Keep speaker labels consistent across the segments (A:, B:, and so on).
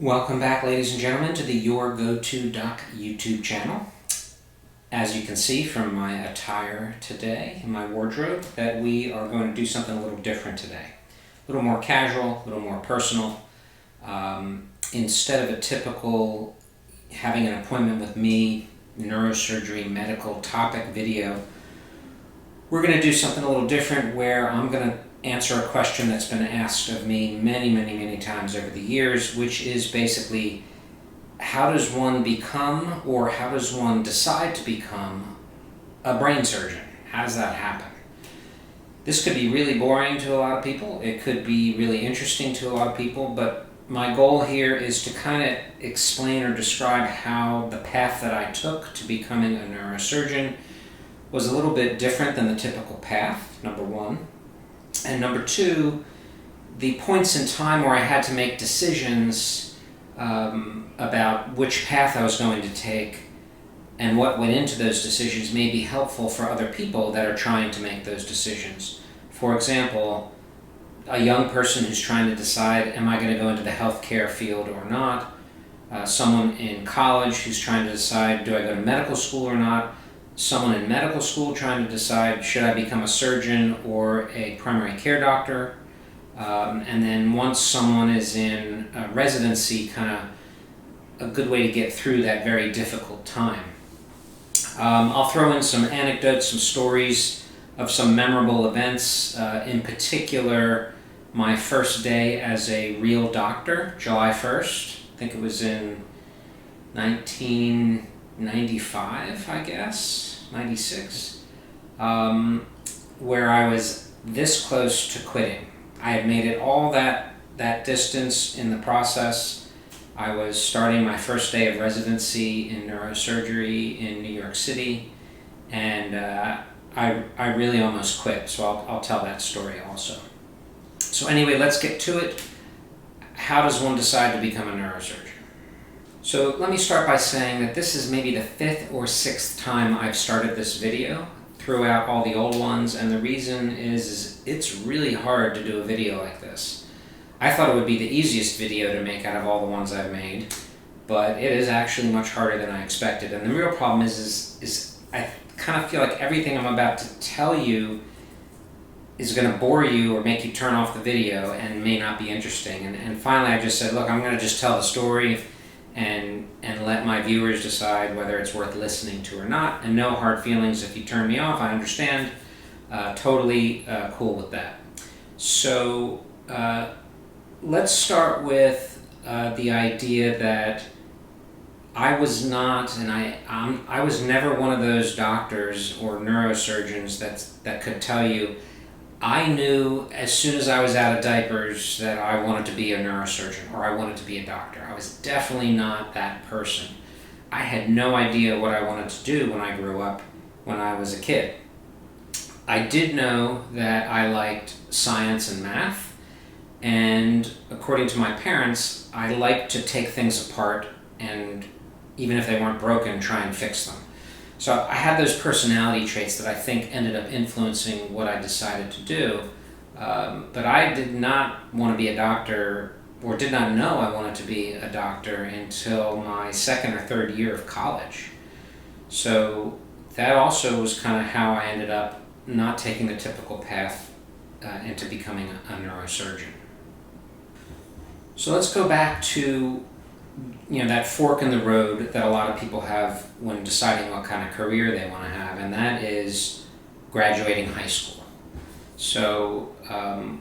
A: Welcome back, ladies and gentlemen, to the Your Go-To Doc YouTube channel. As you can see from my attire today, my wardrobe, that we are going to do something a little different today. A little more casual, a little more personal. Instead of a typical having an appointment with me, neurosurgery, medical topic video, we're going to do something a little different where I'm going to answer a question that's been asked of me many times over the years, which is basically, how does one become, or how does one decide to become, a brain surgeon? How does that happen? This could be really boring to a lot of people. It could be really interesting to a lot of people, but my goal here is to kind of explain or describe how the path that I took to becoming a neurosurgeon was a little bit different than the typical path, number one. And number two, the points in time where I had to make decisions about which path I was going to take and what went into those decisions may be helpful for other people that are trying to make those decisions. For example, a young person who's trying to decide, am I going to go into the healthcare field or not? Someone in college who's trying to decide, do I go to medical school or not? Someone in medical school trying to decide, should I become a surgeon or a primary care doctor? And then once someone is in residency, kind of a good way to get through that very difficult time. I'll throw in some anecdotes, some stories of some memorable events, in particular my first day as a real doctor, July 1st. I think it was in 1995, I guess, 96, where I was this close to quitting. I had made it all that distance in the process. I was starting my first day of residency in neurosurgery in New York City, and I really almost quit, so I'll tell that story also. So anyway, let's get to it. How does one decide to become a neurosurgeon? So let me start by saying that this is maybe the 5th or 6th time I've started this video throughout all the old ones, and the reason is it's really hard to do a video like this. I thought it would be the easiest video to make out of all the ones I've made, but it is actually much harder than I expected. And the real problem is I kind of feel like everything I'm about to tell you is going to bore you or make you turn off the video and may not be interesting. And finally I just said, look, I'm going to just tell the story and let my viewers decide whether it's worth listening to or not. And no hard feelings if you turn me off, I understand. Totally cool with that. So let's start with the idea that I was not, and I was never one of those doctors or neurosurgeons that could tell you, I knew as soon as I was out of diapers that I wanted to be a neurosurgeon or I wanted to be a doctor. I was definitely not that person. I had no idea what I wanted to do when I grew up, when I was a kid. I did know that I liked science and math, and according to my parents, I liked to take things apart and, even if they weren't broken, try and fix them. So I had those personality traits that I think ended up influencing what I decided to do, but I did not want to be a doctor, or did not know I wanted to be a doctor until my 2nd or 3rd year of college. So that also was kind of how I ended up not taking the typical path into becoming a neurosurgeon. So let's go back to that fork in the road that a lot of people have when deciding what kind of career they want to have, and that is graduating high school. So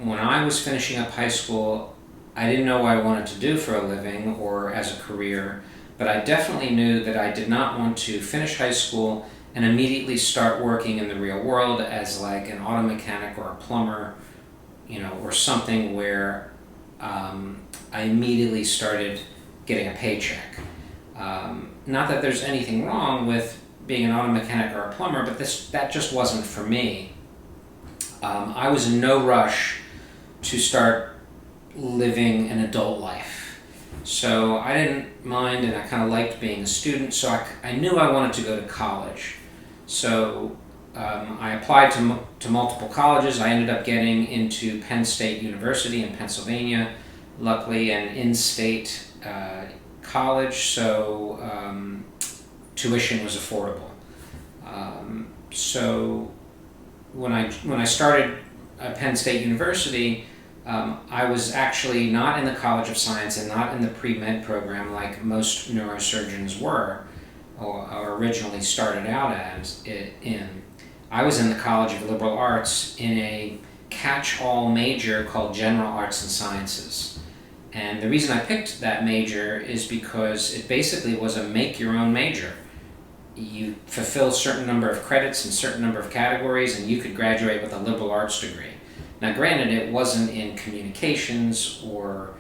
A: when I was finishing up high school, I didn't know what I wanted to do for a living or as a career, but I definitely knew that I did not want to finish high school and immediately start working in the real world as like an auto mechanic or a plumber, or something where I immediately started getting a paycheck. Not that there's anything wrong with being an auto mechanic or a plumber, but that just wasn't for me. I was in no rush to start living an adult life. So I didn't mind, and I kind of liked being a student, so I knew I wanted to go to college. So I applied to multiple colleges. I ended up getting into Penn State University in Pennsylvania, luckily an in-state college, so tuition was affordable. So when I started at Penn State University, I was actually not in the College of Science and not in the pre-med program like most neurosurgeons were, or originally started out as in. I was in the College of Liberal Arts in a catch-all major called General Arts and Sciences. And the reason I picked that major is because it basically was a make-your-own major. You fulfill a certain number of credits in a certain number of categories, and you could graduate with a liberal arts degree. Now, granted, it wasn't in communications or,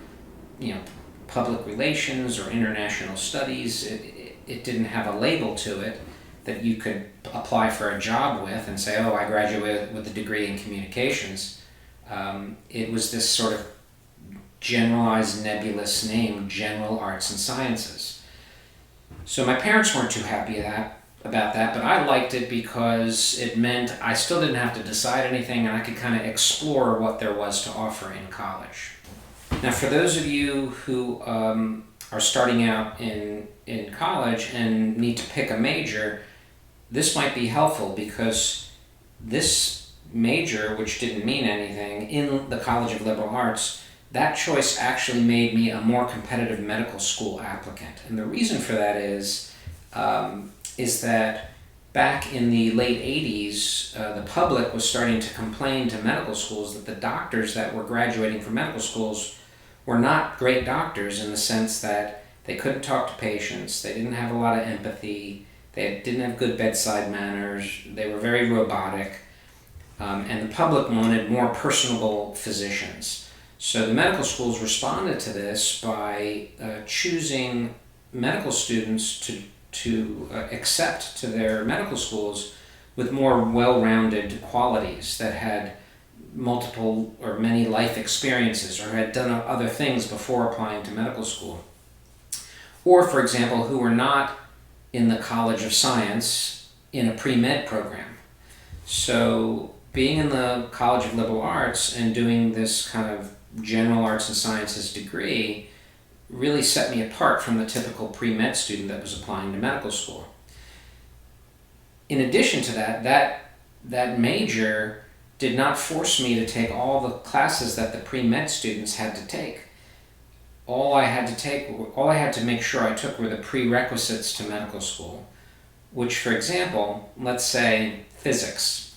A: public relations or international studies. It didn't have a label to it that you could apply for a job with and say, oh, I graduated with a degree in communications. It was this sort of generalized, nebulous name, General Arts and Sciences. So my parents weren't too happy about that, but I liked it because it meant I still didn't have to decide anything, and I could kind of explore what there was to offer in college. Now, for those of you who are starting out in college and need to pick a major, this might be helpful, because this major, which didn't mean anything, in the College of Liberal Arts, that choice actually made me a more competitive medical school applicant. And the reason for that is that back in the late 80s, the public was starting to complain to medical schools that the doctors that were graduating from medical schools were not great doctors, in the sense that they couldn't talk to patients, they didn't have a lot of empathy, they didn't have good bedside manners, they were very robotic, and the public wanted more personable physicians. So the medical schools responded to this by choosing medical students to accept to their medical schools with more well-rounded qualities, that had multiple or many life experiences or had done other things before applying to medical school. Or, for example, who were not in the College of Science in a pre-med program. So being in the College of Liberal Arts and doing this kind of General Arts and Sciences degree really set me apart from the typical pre-med student that was applying to medical school. In addition to that major did not force me to take all the classes that the pre-med students had to take. All I had to make sure I took were the prerequisites to medical school, which, for example, let's say physics.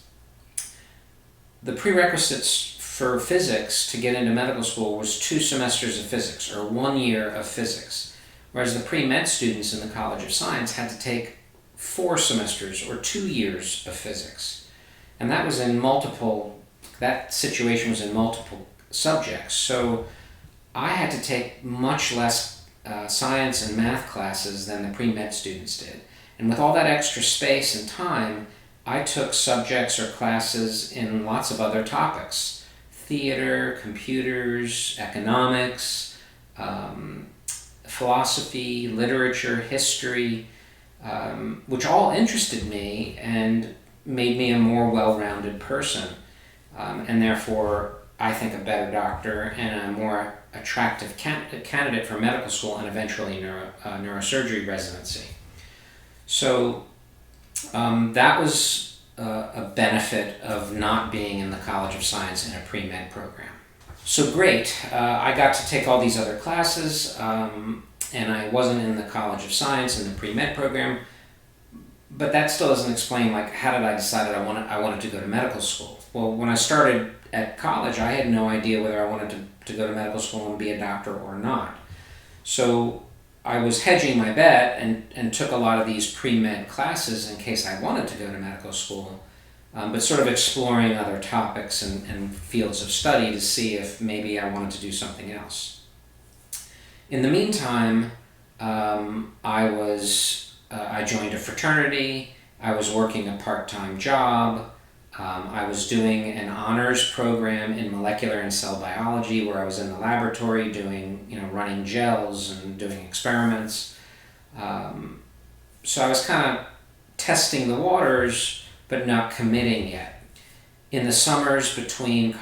A: The prerequisites for physics to get into medical school was 2 semesters of physics, or 1 year of physics, whereas the pre-med students in the College of Science had to take 4 semesters or 2 years of physics. And that situation was in multiple subjects. So I had to take much less science and math classes than the pre-med students did. And with all that extra space and time, I took subjects or classes in lots of other topics: theater, computers, economics, philosophy, literature, history, which all interested me and made me a more well-rounded person, and therefore I think a better doctor and a more attractive candidate for medical school and eventually neurosurgery residency. So that was a benefit of not being in the College of Science in a pre-med program. So great, I got to take all these other classes, and I wasn't in the College of Science in the pre-med program, but that still doesn't explain, how did I decide that I wanted to go to medical school? Well, when I started at college, I had no idea whether I wanted to go to medical school and be a doctor or not. So I was hedging my bet and took a lot of these pre-med classes in case I wanted to go to medical school, but sort of exploring other topics and fields of study to see if maybe I wanted to do something else. In the meantime, I joined a fraternity, I was working a part-time job, I was doing an honors program in molecular and cell biology where I was in the laboratory running gels and doing experiments. So I was kind of testing the waters, but not committing yet. In the summers between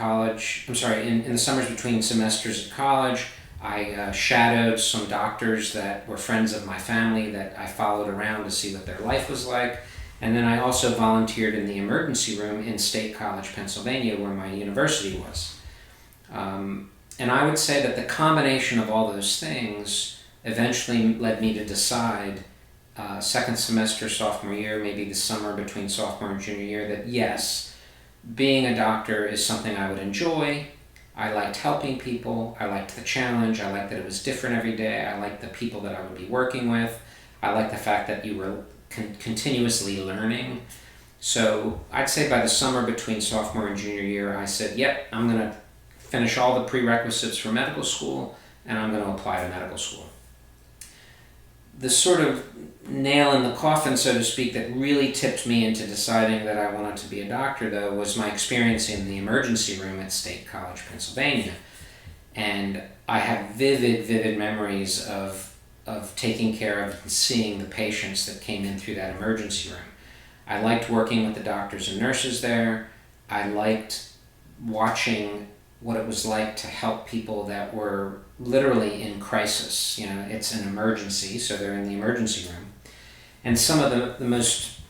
A: semesters at college, I shadowed some doctors that were friends of my family that I followed around to see what their life was like. And then I also volunteered in the emergency room in State College, Pennsylvania, where my university was. And I would say that the combination of all those things eventually led me to decide second semester, sophomore year, maybe the summer between sophomore and junior year, that yes, being a doctor is something I would enjoy. I liked helping people. I liked the challenge. I liked that it was different every day. I liked the people that I would be working with. I liked the fact that you were continuously learning. So I'd say by the summer between sophomore and junior year, I said, yep, I'm going to finish all the prerequisites for medical school, and I'm going to apply to medical school. The sort of nail in the coffin, so to speak, that really tipped me into deciding that I wanted to be a doctor, though, was my experience in the emergency room at State College, Pennsylvania. And I have vivid memories of taking care of and seeing the patients that came in through that emergency room. I liked working with the doctors and nurses there. I liked watching what it was like to help people that were literally in crisis. You know, it's an emergency, so they're in the emergency room. And some of the most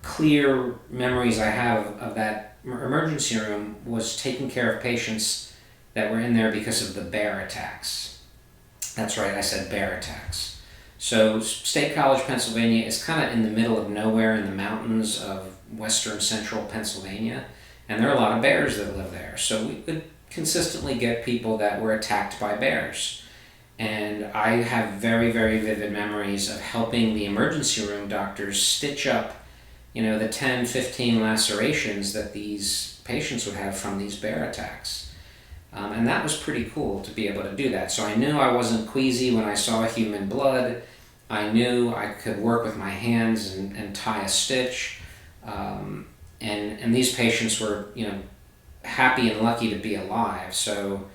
A: clear memories I have of that emergency room was taking care of patients that were in there because of the bear attacks. That's right, I said bear attacks. So State College, Pennsylvania is kind of in the middle of nowhere in the mountains of western central Pennsylvania. And there are a lot of bears that live there. So we would consistently get people that were attacked by bears. And I have very vivid memories of helping the emergency room doctors stitch up, the 10, 15 lacerations that these patients would have from these bear attacks. And that was pretty cool to be able to do that. So I knew I wasn't queasy when I saw human blood. I knew I could work with my hands and tie a stitch. And these patients were, happy and lucky to be alive. So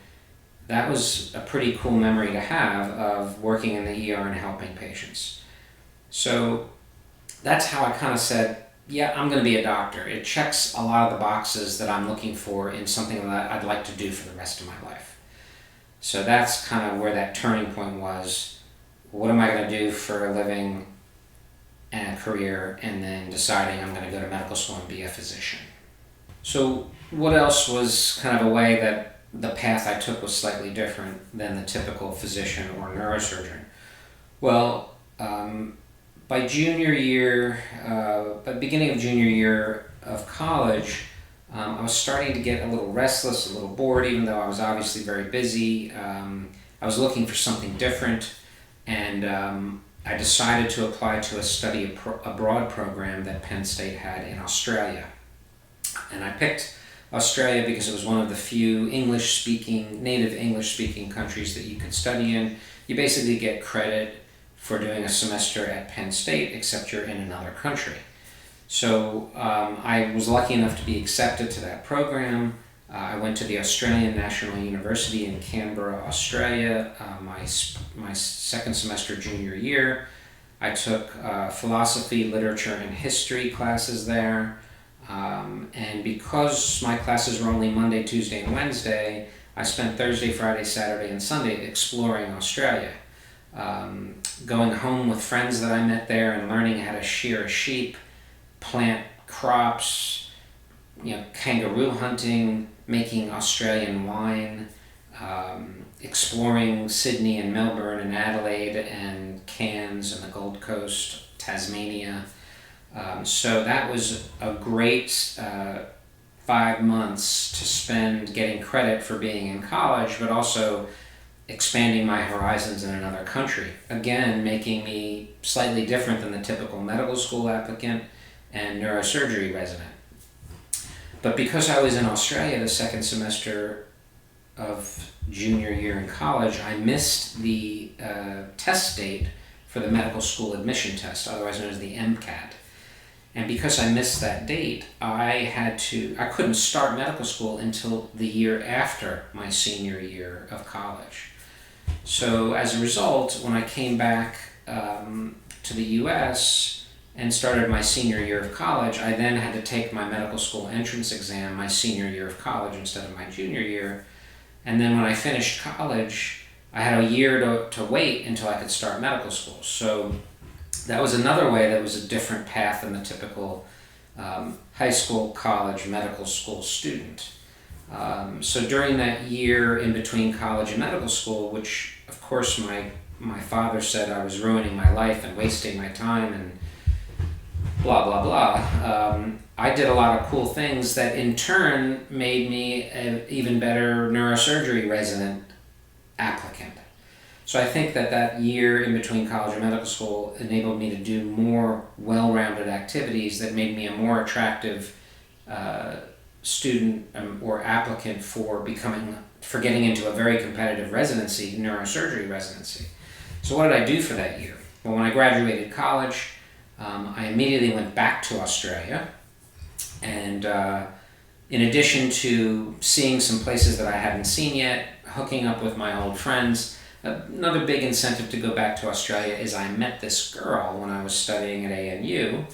A: that was a pretty cool memory to have of working in the ER and helping patients. So that's how I kind of said, yeah, I'm going to be a doctor. It checks a lot of the boxes that I'm looking for in something that I'd like to do for the rest of my life. So that's kind of where that turning point was. What am I going to do for a living and a career, and then deciding I'm going to go to medical school and be a physician. So what else was kind of a way that the path I took was slightly different than the typical physician or neurosurgeon? Well, by junior year, by the beginning of junior year of college, I was starting to get a little restless, a little bored, even though I was obviously very busy. I was looking for something different, and I decided to apply to a study abroad program that Penn State had in Australia. And I picked Australia because it was one of the few native English-speaking countries that you could study in. You basically get credit for doing a semester at Penn State, except you're in another country. So I was lucky enough to be accepted to that program. I went to the Australian National University in Canberra, Australia, my second semester junior year. I took philosophy, literature, and history classes there. And because my classes were only Monday, Tuesday, and Wednesday, I spent Thursday, Friday, Saturday, and Sunday exploring Australia. Going home with friends that I met there and learning how to shear a sheep, plant crops, kangaroo hunting, making Australian wine, exploring Sydney and Melbourne and Adelaide and Cairns and the Gold Coast, Tasmania. So that was a great 5 months to spend getting credit for being in college, but also expanding my horizons in another country. Again, making me slightly different than the typical medical school applicant and neurosurgery resident. But because I was in Australia the second semester of junior year in college, I missed the test date for the medical school admission test, otherwise known as the MCAT. And because I missed that date, I couldn't start medical school until the year after my senior year of college. So as a result, when I came back to the US and started my senior year of college, I then had to take my medical school entrance exam my senior year of college instead of my junior year. And then when I finished college, I had a year to wait until I could start medical school. So that was another way that was a different path than the typical high school, college, medical school student. So during that year in between college and medical school, which of course my father said I was ruining my life and wasting my time and blah, blah, blah, I did a lot of cool things that in turn made me an even better neurosurgery resident applicant. So I think that year in between college and medical school enabled me to do more well-rounded activities that made me a more attractive student or applicant for getting into a very competitive residency, neurosurgery residency. So what did I do for that year? Well, when I graduated college, I immediately went back to Australia, and in addition to seeing some places that I hadn't seen yet, hooking up with my old friends, another big incentive to go back to Australia is I met this girl when I was studying at ANU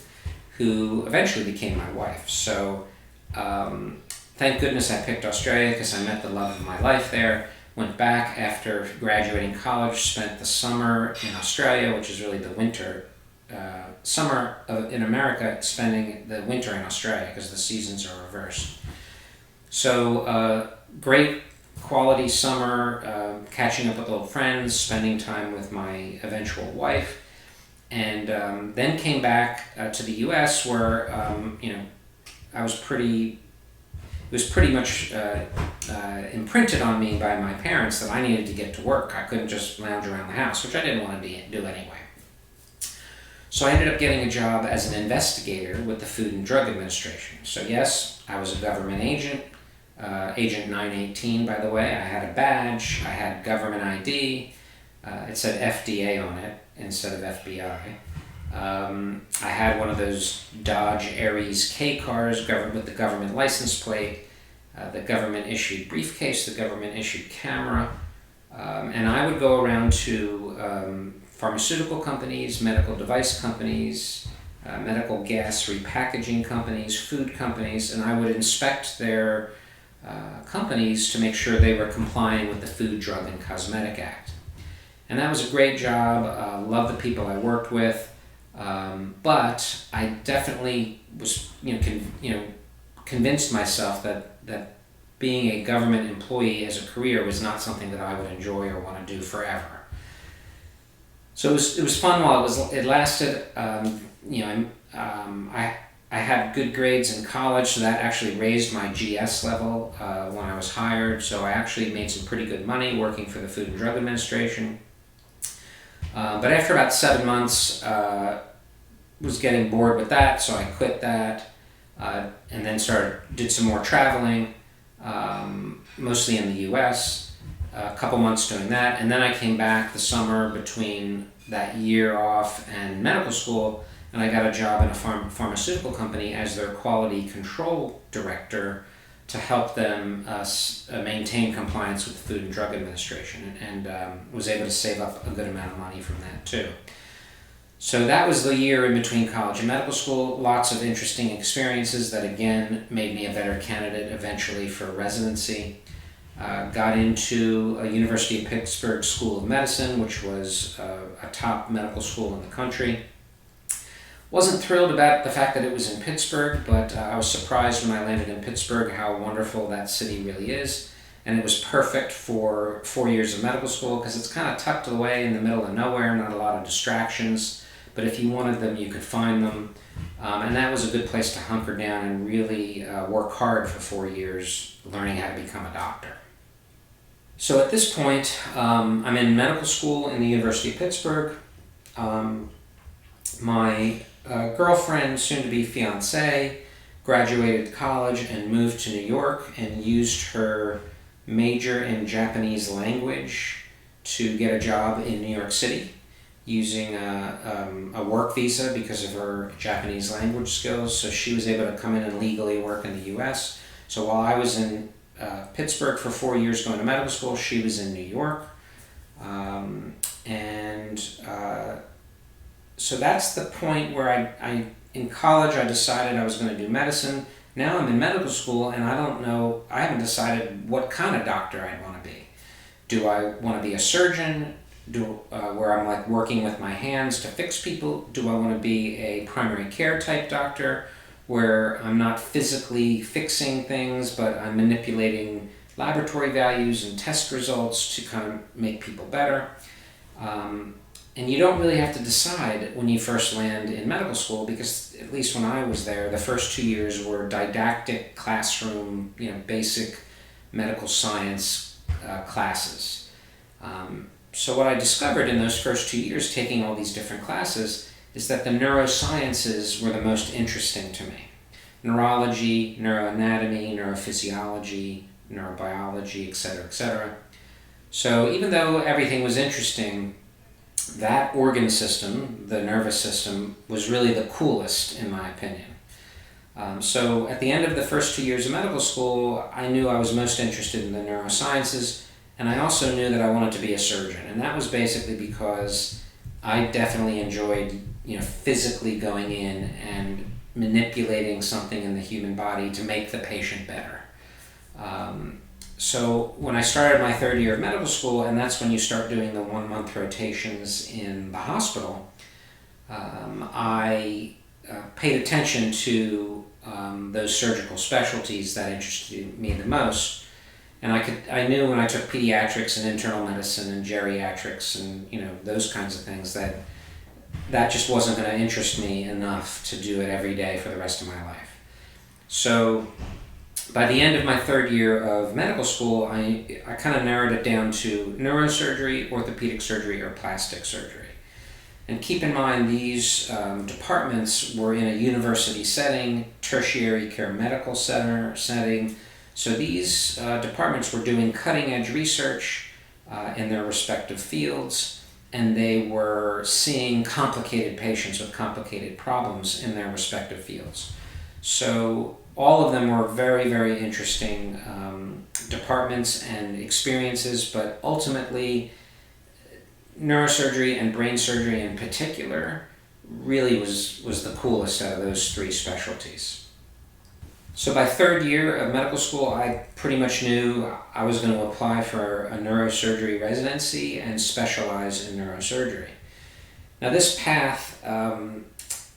A: who eventually became my wife. So thank goodness I picked Australia because I met the love of my life there. Went back after graduating college, spent the summer in Australia, which is really the winter. Summer in America, spending the winter in Australia because the seasons are reversed. So great quality summer, catching up with old friends, spending time with my eventual wife, and then came back to the U.S. where I was pretty. It was pretty much imprinted on me by my parents that I needed to get to work. I couldn't just lounge around the house, which I didn't want to do anyway. So I ended up getting a job as an investigator with the Food and Drug Administration. So yes, I was a government agent, Agent 918 by the way. I had a badge, I had government ID, it said FDA on it instead of FBI. I had one of those Dodge Aries K cars with the government license plate, the government issued briefcase, the government issued camera, and I would go around to pharmaceutical companies, medical device companies, medical gas repackaging companies, food companies, and I would inspect their companies to make sure they were complying with the Food, Drug, and Cosmetic Act. And that was a great job. Loved the people I worked with. But I definitely was, convinced myself that being a government employee as a career was not something that I would enjoy or want to do forever. So it was fun while it lasted. I had good grades in college, so that actually raised my GS level when I was hired. So I actually made some pretty good money working for the Food and Drug Administration. But after about 7 months, was getting bored with that, so I quit that, and then did some more traveling, mostly in the U.S., a couple months doing that, and then I came back the summer between that year off and medical school, and I got a job in a pharmaceutical company as their quality control director to help them maintain compliance with the Food and Drug Administration, and was able to save up a good amount of money from that too. So that was the year in between college and medical school. Lots of interesting experiences that again made me a better candidate eventually for residency. Got into a University of Pittsburgh School of Medicine, which was a top medical school in the country. Wasn't thrilled about the fact that it was in Pittsburgh, but I was surprised when I landed in Pittsburgh how wonderful that city really is. And it was perfect for 4 years of medical school because it's kind of tucked away in the middle of nowhere, not a lot of distractions. But if you wanted them, you could find them. And that was a good place to hunker down and really work hard for 4 years, learning how to become a doctor. So at this point, I'm in medical school in the University of Pittsburgh. My girlfriend, soon-to-be fiancée, graduated college and moved to New York and used her major in Japanese language to get a job in New York City using a work visa because of her Japanese language skills. So she was able to come in and legally work in the U.S. So while I was in Pittsburgh for 4 years going to medical school, she was in New York. So that's the point where in college I decided I was going to do medicine. Now I'm in medical school and I haven't decided what kind of doctor I'd want to be. Do I want to be a surgeon? Where I'm like working with my hands to fix people? Do I want to be a primary care type doctor where I'm not physically fixing things, but I'm manipulating laboratory values and test results to kind of make people better? And you don't really have to decide when you first land in medical school, because at least when I was there, the first 2 years were didactic classroom, basic medical science classes. So what I discovered in those first 2 years taking all these different classes is that the neurosciences were the most interesting to me. Neurology, neuroanatomy, neurophysiology, neurobiology, etc., etc. So even though everything was interesting, that organ system, the nervous system, was really the coolest in my opinion. So at the end of the first 2 years of medical school, I knew I was most interested in the neurosciences, and I also knew that I wanted to be a surgeon. And that was basically because I definitely enjoyed, physically going in and manipulating something in the human body to make the patient better. So when I started my third year of medical school, and that's when you start doing the 1-month rotations in the hospital, I paid attention to those surgical specialties that interested me the most. And I knew when I took pediatrics and internal medicine and geriatrics and those kinds of things that just wasn't going to interest me enough to do it every day for the rest of my life. So by the end of my third year of medical school, I kind of narrowed it down to neurosurgery, orthopedic surgery, or plastic surgery. And keep in mind, these departments were in a university setting, tertiary care medical center setting. So these departments were doing cutting-edge research in their respective fields, and they were seeing complicated patients with complicated problems in their respective fields. So all of them were very, very interesting departments and experiences, but ultimately neurosurgery and brain surgery in particular really was the coolest out of those three specialties. So by third year of medical school, I pretty much knew I was going to apply for a neurosurgery residency and specialize in neurosurgery. Now this path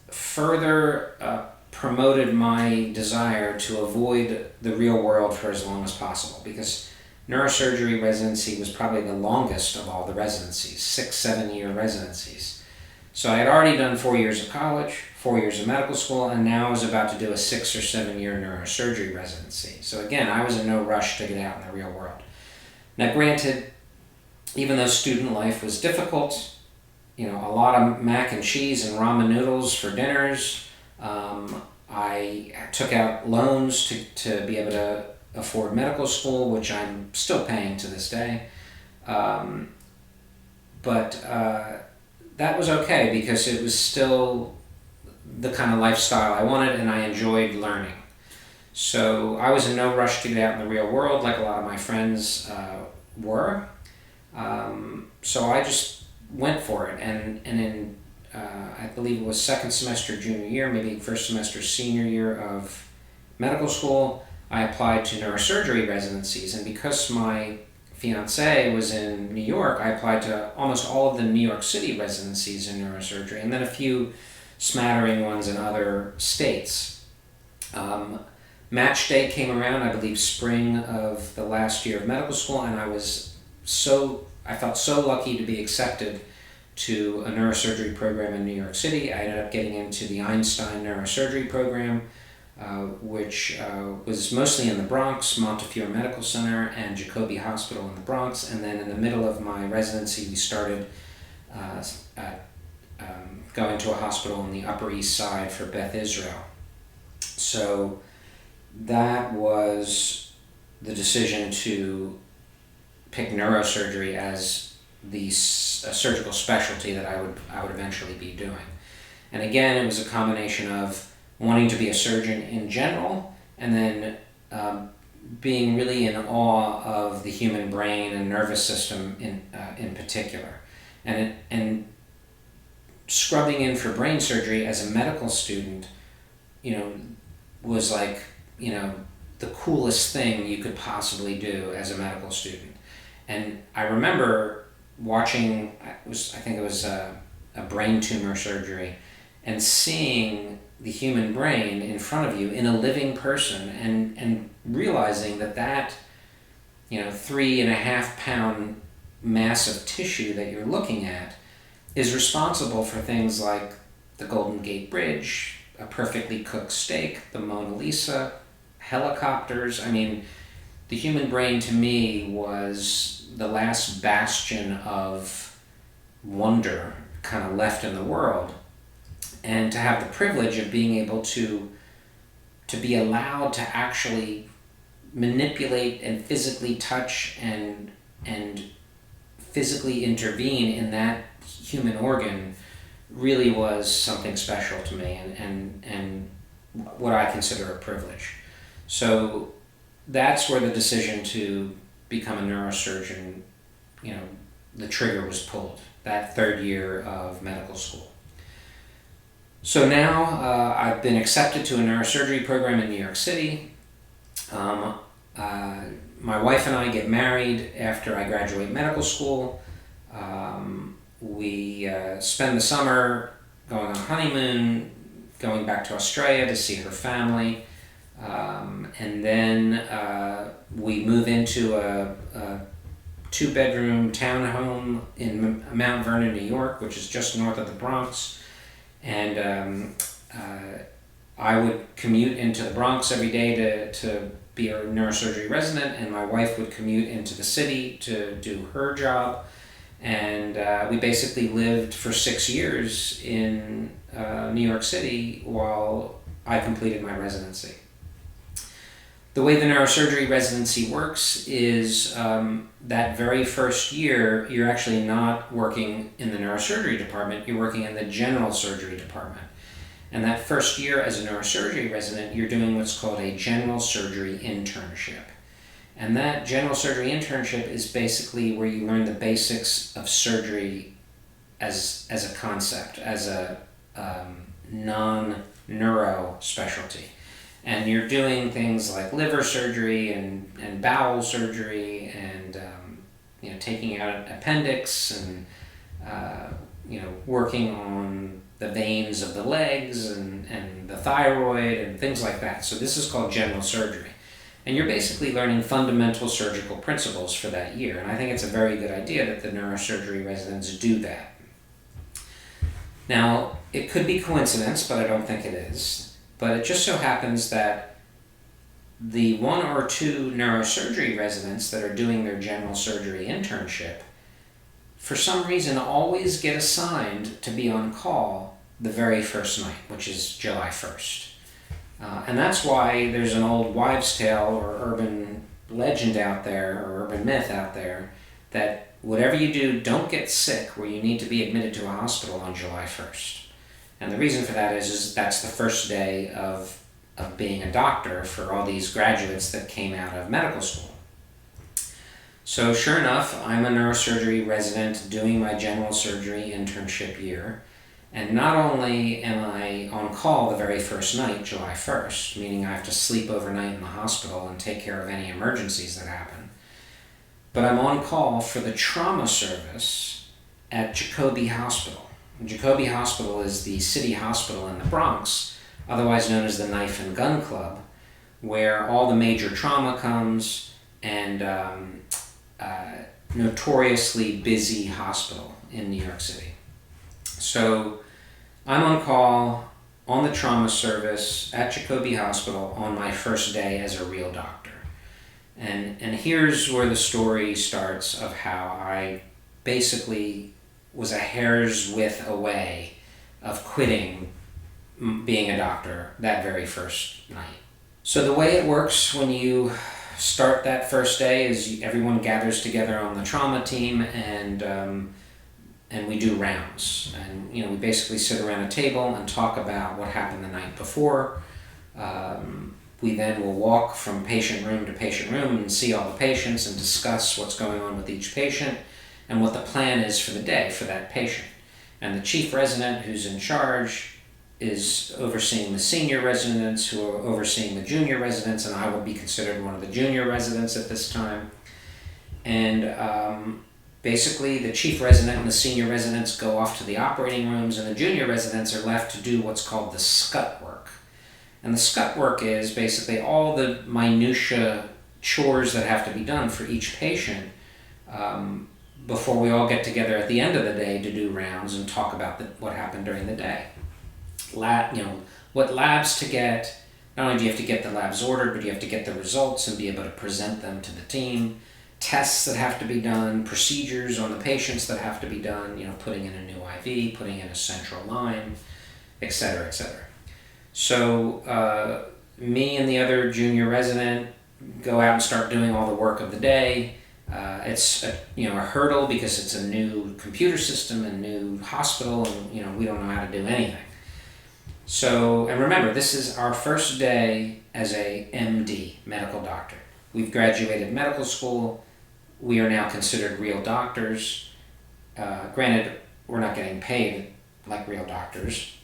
A: further promoted my desire to avoid the real world for as long as possible, because neurosurgery residency was probably the longest of all the residencies, 6-7 year residencies. So I had already done 4 years of college, 4 years of medical school, and now I was about to do a 6 or 7 year neurosurgery residency. So again, I was in no rush to get out in the real world. Now granted, even though student life was difficult, a lot of mac and cheese and ramen noodles for dinners, I took out loans to be able to afford medical school, which I'm still paying to this day. But that was okay because it was still the kind of lifestyle I wanted, and I enjoyed learning. So I was in no rush to get out in the real world like a lot of my friends were. So I just went for it, and in I believe it was second semester junior year, maybe first semester senior year of medical school, I applied to neurosurgery residencies. And because my fiance was in New York, I applied to almost all of the New York City residencies in neurosurgery, and then a few smattering ones in other states. Match day came around, I believe spring of the last year of medical school, and I felt so lucky to be accepted to a neurosurgery program in New York City. I ended up getting into the Einstein neurosurgery program, which was mostly in the Bronx, Montefiore Medical Center and Jacobi Hospital in the Bronx. And then in the middle of my residency, we started going to a hospital on the Upper East Side for Beth Israel. So that was the decision to pick neurosurgery as the surgical specialty that I would eventually be doing. And again, it was a combination of wanting to be a surgeon in general, and then being really in awe of the human brain and nervous system in particular. And scrubbing in for brain surgery as a medical student, was like, the coolest thing you could possibly do as a medical student. And I remember watching, I think it was a brain tumor surgery, and seeing the human brain in front of you in a living person, and realizing that 3.5-pound mass of tissue that you're looking at is responsible for things like the Golden Gate Bridge, a perfectly cooked steak, the Mona Lisa, helicopters. I mean, the human brain to me was the last bastion of wonder kind of left in the world. And to have the privilege of being able to be allowed to actually manipulate and physically touch and physically intervene in that human organ really was something special to me, and what I consider a privilege. So that's where the decision to become a neurosurgeon, the trigger was pulled, that third year of medical school. So now I've been accepted to a neurosurgery program in New York City. My wife and I get married after I graduate medical school. We spend the summer going on a honeymoon, going back to Australia to see her family. And then we move into a 2-bedroom townhome in Mount Vernon, New York, which is just north of the Bronx. And I would commute into the Bronx every day to be a neurosurgery resident, and my wife would commute into the city to do her job. And we basically lived for 6 years in New York City while I completed my residency. The way the neurosurgery residency works is that very first year, you're actually not working in the neurosurgery department, you're working in the general surgery department. And that first year as a neurosurgery resident, you're doing what's called a general surgery internship. And that general surgery internship is basically where you learn the basics of surgery as a concept, as a non-neuro specialty. And you're doing things like liver surgery and bowel surgery and taking out an appendix and working on the veins of the legs and the thyroid and things like that. So this is called general surgery. And you're basically learning fundamental surgical principles for that year. And I think it's a very good idea that the neurosurgery residents do that. Now, it could be coincidence, but I don't think it is. But it just so happens that the 1 or 2 neurosurgery residents that are doing their general surgery internship, for some reason, always get assigned to be on call the very first night, which is July 1st. And that's why there's an old wives' tale or urban legend out there, or urban myth out there, that whatever you do, don't get sick where you need to be admitted to a hospital on July 1st. And the reason for that is that's the first day of being a doctor for all these graduates that came out of medical school. So sure enough, I'm a neurosurgery resident doing my general surgery internship year. And not only am I on call the very first night, July 1st, meaning I have to sleep overnight in the hospital and take care of any emergencies that happen, but I'm on call for the trauma service at Jacobi Hospital. And Jacobi Hospital is the city hospital in the Bronx, otherwise known as the Knife and Gun Club, where all the major trauma comes, and notoriously busy hospital in New York City. So I'm on call on the trauma service at Jacobi Hospital on my first day as a real doctor. And here's where the story starts of how I basically was a hair's width away of quitting being a doctor that very first night. So the way it works when you start that first day is everyone gathers together on the trauma team, and we do rounds. And we basically sit around a table and talk about what happened the night before. We then will walk from patient room to patient room and see all the patients and discuss what's going on with each patient and what the plan is for the day for that patient. And the chief resident, who's in charge, is overseeing the senior residents, who are overseeing the junior residents, and I would be considered one of the junior residents at this time. And basically the chief resident and the senior residents go off to the operating rooms, and the junior residents are left to do what's called the scut work. And the scut work is basically all the minutia chores that have to be done for each patient before we all get together at the end of the day to do rounds and talk about what happened during the day. What labs to get. Not only do you have to get the labs ordered, but you have to get the results and be able to present them to the team. Tests that have to be done, procedures on the patients that have to be done, putting in a new IV, putting in a central line, et cetera, et cetera. So me and the other junior resident go out and start doing all the work of the day. It's a hurdle because it's a new computer system, a new hospital, and we don't know how to do anything. So, and remember, this is our first day as a MD, medical doctor. We've graduated medical school. We are now considered real doctors. Granted, we're not getting paid like real doctors,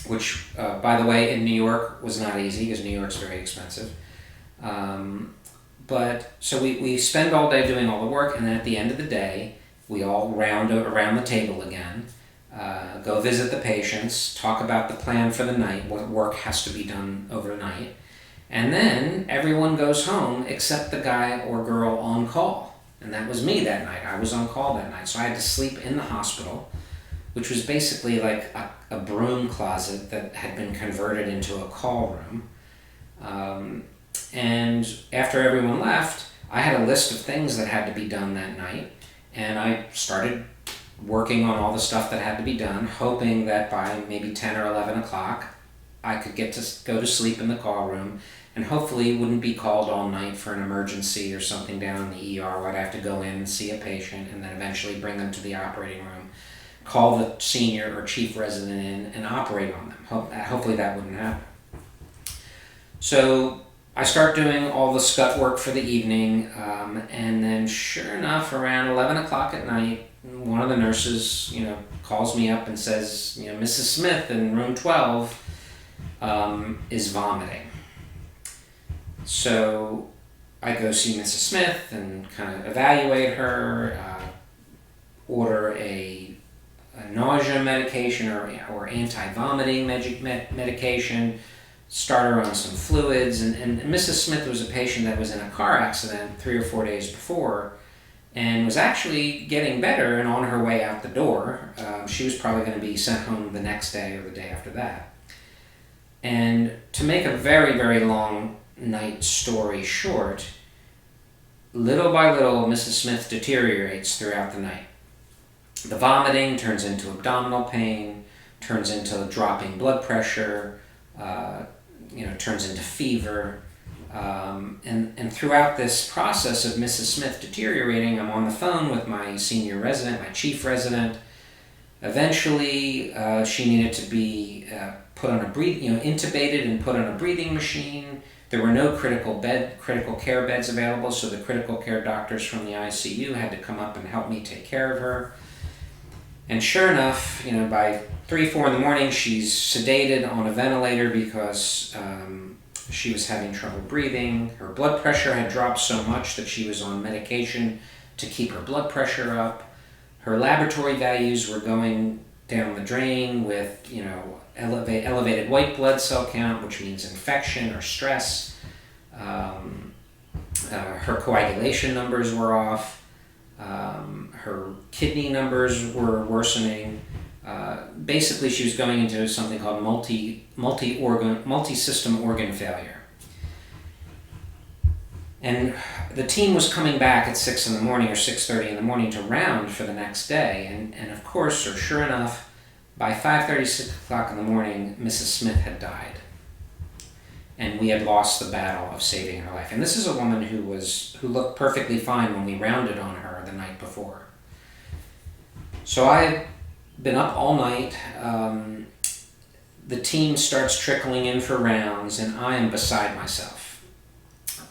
A: which, by the way, in New York was not easy because New York's very expensive. But so we spend all day doing all the work, and then at the end of the day, we all round around the table again. Go visit the patients, talk about the plan for the night, what work has to be done overnight, and then everyone goes home except the guy or girl on call. And that was me that night. I was on call that night, so I had to sleep in the hospital, which was basically like a broom closet that had been converted into a call room. And after everyone left, I had a list of things that had to be done that night, and I started working on all the stuff that had to be done, hoping that by maybe 10 or 11 o'clock, I could get to go to sleep in the call room, and hopefully wouldn't be called all night for an emergency or something down in the ER where I'd have to go in and see a patient and then eventually bring them to the operating room, call the senior or chief resident in, and operate on them. Hopefully that wouldn't happen. So I start doing all the scut work for the evening, and then sure enough, around 11 o'clock at night, one of the nurses, calls me up and says, Mrs. Smith in room 12 is vomiting. So I go see Mrs. Smith and kind of evaluate her, order a nausea medication or anti-vomiting medication, start her on some fluids. And Mrs. Smith was a patient that was in a car accident 3 or 4 days before and was actually getting better and on her way out the door. She was probably going to be sent home the next day or the day after that. And to make a very, very long night story short, little by little, Mrs. Smith deteriorates throughout the night. The vomiting turns into abdominal pain, turns into dropping blood pressure, turns into fever. And throughout this process of Mrs. Smith deteriorating, I'm on the phone with my senior resident, my chief resident. Eventually, she needed to be put on intubated and put on a breathing machine. There were no critical care beds available, so the critical care doctors from the ICU had to come up and help me take care of her. And sure enough, by 3, 4 in the morning, she's sedated on a ventilator because she was having trouble breathing. Her blood pressure had dropped so much that she was on medication to keep her blood pressure up. Her laboratory values were going down the drain with, elevated white blood cell count, which means infection or stress. Her coagulation numbers were off. Her kidney numbers were worsening. Basically, she was going into something called multi-system organ failure. And the team was coming back at 6 in the morning or 6:30 in the morning to round for the next day. And of course, or sure enough, by 5:30, 6 o'clock in the morning, Mrs. Smith had died. And we had lost the battle of saving her life. And this is a woman who looked perfectly fine when we rounded on her the night before. So I had been up all night. The team starts trickling in for rounds, and I am beside myself.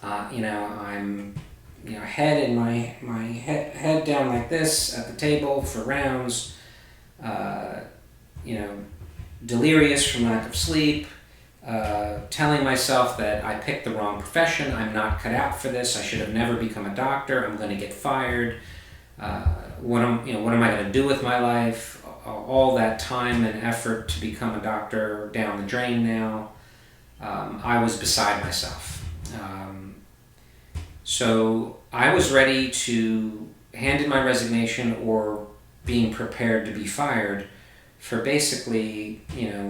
A: I'm head in my head down like this at the table for rounds. Delirious from lack of sleep, telling myself that I picked the wrong profession, I'm not cut out for this, I should have never become a doctor, I'm going to get fired, what am I going to do with my life, all that time and effort to become a doctor down the drain now. I was beside myself. So I was ready to hand in my resignation or being prepared to be fired for basically,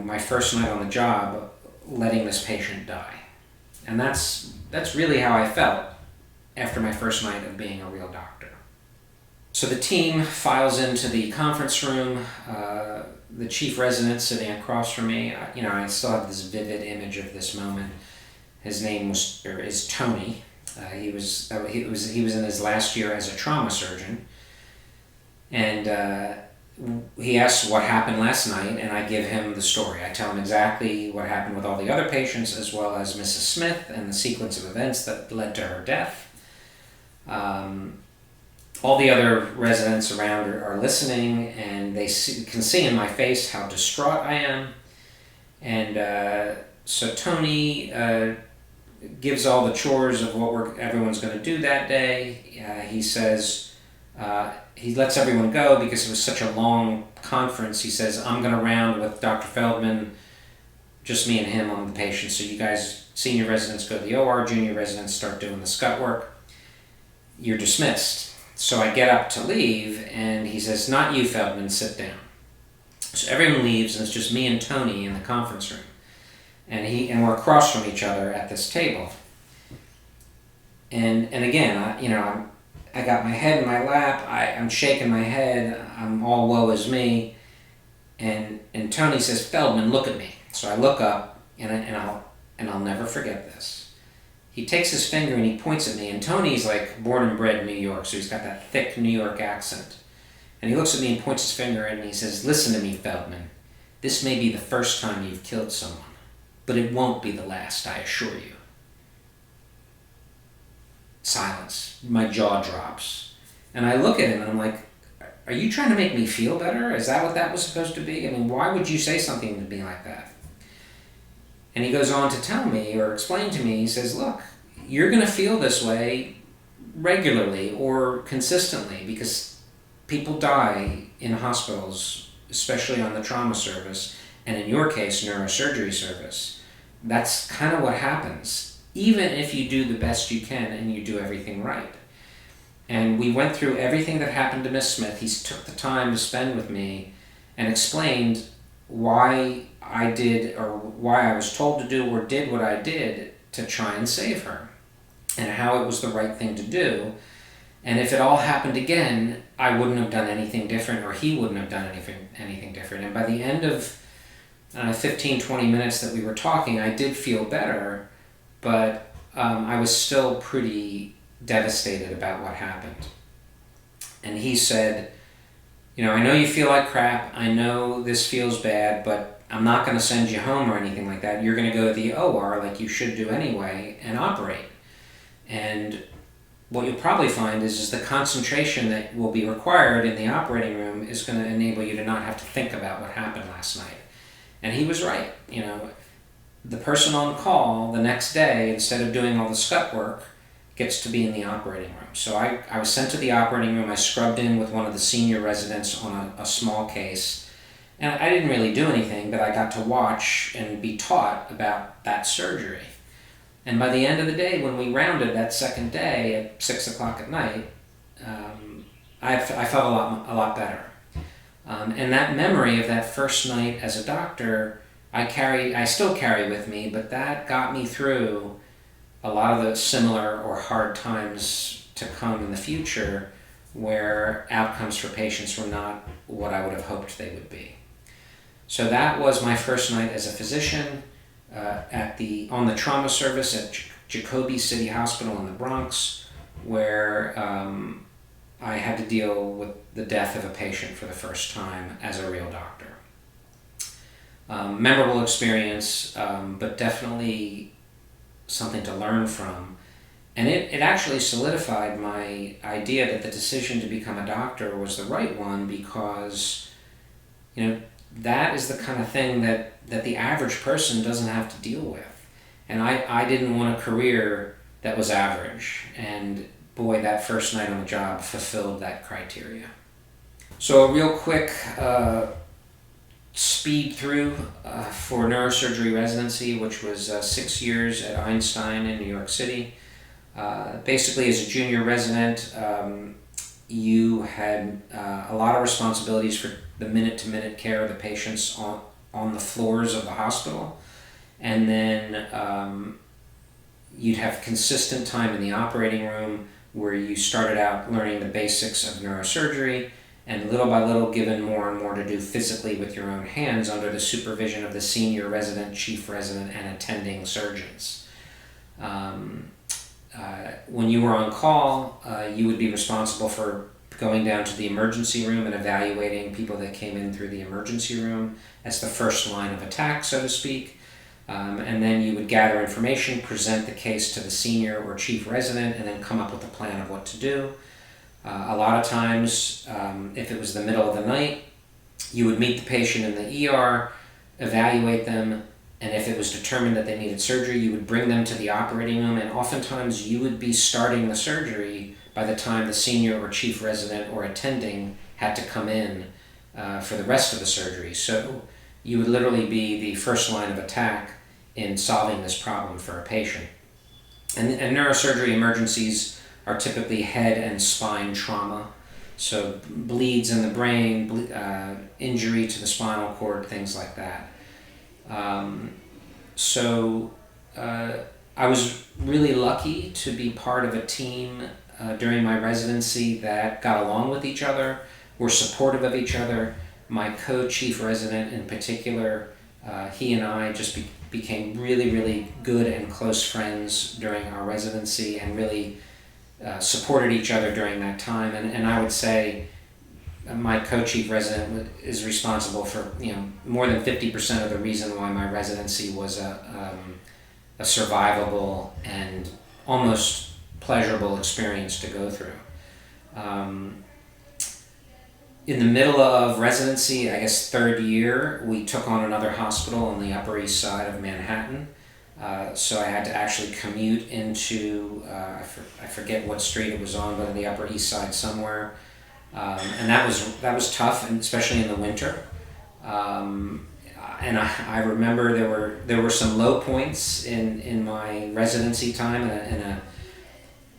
A: my first night on the job, letting this patient die. And that's really how I felt after my first night of being a real doctor. So the team files into the conference room. The chief resident sitting across from me, I still have this vivid image of this moment. His name is Tony. He was in his last year as a trauma surgeon, and he asks what happened last night, and I give him the story. I tell him exactly what happened with all the other patients, as well as Mrs. Smith and the sequence of events that led to her death. All the other residents around are listening, and they can see in my face how distraught I am. And so Tony gives all the chores of what everyone's going to do that day. He says, he lets everyone go because it was such a long conference. He says, I'm going to round with Dr. Feldman, just me and him on the patient. So you guys, senior residents, go to the OR, junior residents start doing the scut work. You're dismissed. So I get up to leave, and he says, not you, Feldman, sit down. So everyone leaves, and it's just me and Tony in the conference room. And we're across from each other at this table. And again, I got my head in my lap, I'm shaking my head, I'm all woe is me. And Tony says, Feldman, look at me. So I look up, and I'll never forget this. He takes his finger and he points at me, and Tony's like born and bred in New York, so he's got that thick New York accent. And he looks at me and points his finger at me and he says, listen to me, Feldman. This may be the first time you've killed someone, but it won't be the last, I assure you. Silence. My jaw drops. And I look at him and I'm like, are you trying to make me feel better? Is that what that was supposed to be? I mean, why would you say something to me like that? And he goes on to tell me or explain to me, he says, look, you're going to feel this way regularly or consistently because people die in hospitals, especially on the trauma service, and in your case, neurosurgery service. That's kind of what happens, even if you do the best you can and you do everything right. And we went through everything that happened to Miss Smith. He took the time to spend with me and explained why I did, or why I was told to do or did what I did to try and save her, and how it was the right thing to do. And if it all happened again, I wouldn't have done anything different, or he wouldn't have done anything different. And by the end of 15-20 minutes that we were talking, I did feel better, but I was still pretty devastated about what happened. And he said, I know you feel like crap, I know this feels bad, but I'm not going to send you home or anything like that. You're going to go to the OR like you should do anyway and operate. And what you'll probably find is the concentration that will be required in the operating room is going to enable you to not have to think about what happened last night. And he was right. The person on call the next day, instead of doing all the scut work, gets to be in the operating room. So I was sent to the operating room. I scrubbed in with one of the senior residents on a small case. And I didn't really do anything, but I got to watch and be taught about that surgery. And by the end of the day, when we rounded that second day at 6 o'clock at night, I felt a lot better. And that memory of that first night as a doctor, I still carry with me, but that got me through a lot of the similar or hard times to come in the future where outcomes for patients were not what I would have hoped they would be. So that was my first night as a physician on the trauma service at Jacoby City Hospital in the Bronx, where I had to deal with the death of a patient for the first time as a real doctor. Memorable experience, but definitely something to learn from. And it actually solidified my idea that the decision to become a doctor was the right one because, that is the kind of thing that the average person doesn't have to deal with. And I didn't want a career that was average. And boy, that first night on the job fulfilled that criteria. So a real quick speed through for neurosurgery residency, which was 6 years at Einstein in New York City. Basically, as a junior resident, you had a lot of responsibilities for the minute-to-minute care of the patients on the floors of the hospital. And then you'd have consistent time in the operating room where you started out learning the basics of neurosurgery, and little by little given more and more to do physically with your own hands under the supervision of the senior resident, chief resident, and attending surgeons. When you were on call, you would be responsible for going down to the emergency room and evaluating people that came in through the emergency room as the first line of attack, so to speak. And then you would gather information, present the case to the senior or chief resident, and then come up with a plan of what to do. A lot of times, if it was the middle of the night, you would meet the patient in the ER, evaluate them, and if it was determined that they needed surgery, you would bring them to the operating room, and oftentimes you would be starting the surgery by the time the senior or chief resident or attending had to come in for the rest of the surgery. So you would literally be the first line of attack in solving this problem for a patient. And neurosurgery emergencies are typically head and spine trauma, so bleeds in the brain, injury to the spinal cord, things like that. I was really lucky to be part of a team during my residency that got along with each other, were supportive of each other. My co-chief resident in particular, he and I just became really, really good and close friends during our residency, and really supported each other during that time. And I would say my co-chief resident is responsible for more than 50% of the reason why my residency was a survivable and almost pleasurable experience to go through. In the middle of residency, I guess third year, we took on another hospital on the Upper East Side of Manhattan. So I had to actually commute into, I forget what street it was on, but on the Upper East Side somewhere. And that was tough, and especially in the winter. And I remember there were some low points in my residency time, and a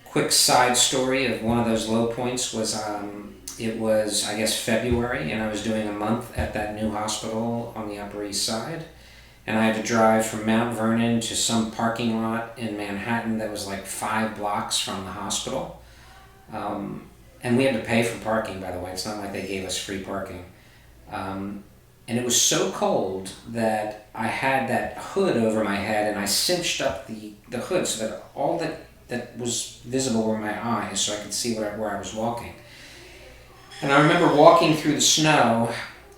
A: quick side story of one of those low points was it was, I guess, February, and I was doing a month at that new hospital on the Upper East Side. And I had to drive from Mount Vernon to some parking lot in Manhattan that was like 5 blocks from the hospital. And we had to pay for parking, by the way. It's not like they gave us free parking. And it was so cold that I had that hood over my head, and I cinched up the hood so that all that was visible were my eyes, so I could see where I was walking. And I remember walking through the snow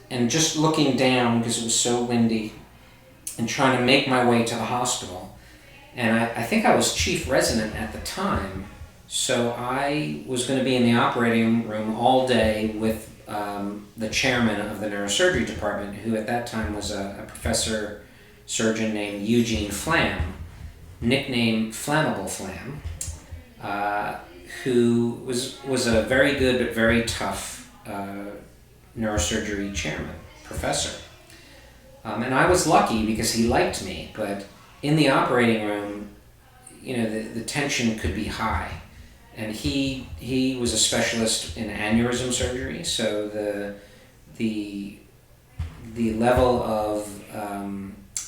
A: and just looking down because it was so windy, and trying to make my way to the hospital. And I think I was chief resident at the time, so I was going to be in the operating room all day with the chairman of the neurosurgery department, who at that time was a professor surgeon named Eugene Flam, nicknamed Flammable Flam, who was a very good but very tough neurosurgery chairman, professor. And I was lucky because he liked me, but in the operating room, the tension could be high. And he was a specialist in aneurysm surgery, so the level of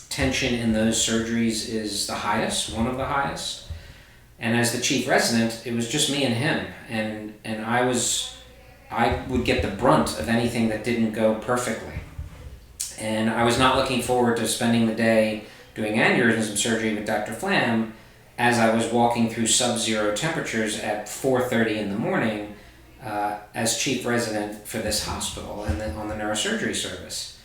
A: tension in those surgeries is the highest, one of the highest. And as the chief resident, it was just me and him, and I would get the brunt of anything that didn't go perfectly. And I was not looking forward to spending the day doing aneurysm surgery with Dr. Flam as I was walking through sub-zero temperatures at 4:30 in the morning as chief resident for this hospital and then on the neurosurgery service.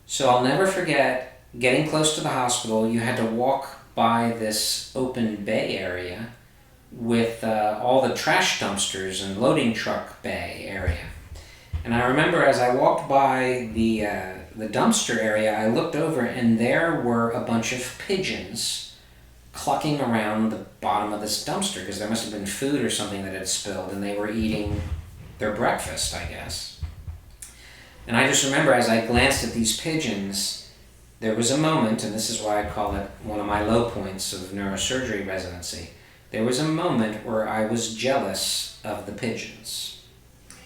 A: So I'll never forget getting close to the hospital. You had to walk by this open bay area with all the trash dumpsters and loading truck bay area. And I remember as I walked by the dumpster area, I looked over and there were a bunch of pigeons clucking around the bottom of this dumpster because there must have been food or something that had spilled and they were eating their breakfast, I guess. And I just remember as I glanced at these pigeons, there was a moment, and this is why I call it one of my low points of neurosurgery residency, there was a moment where I was jealous of the pigeons.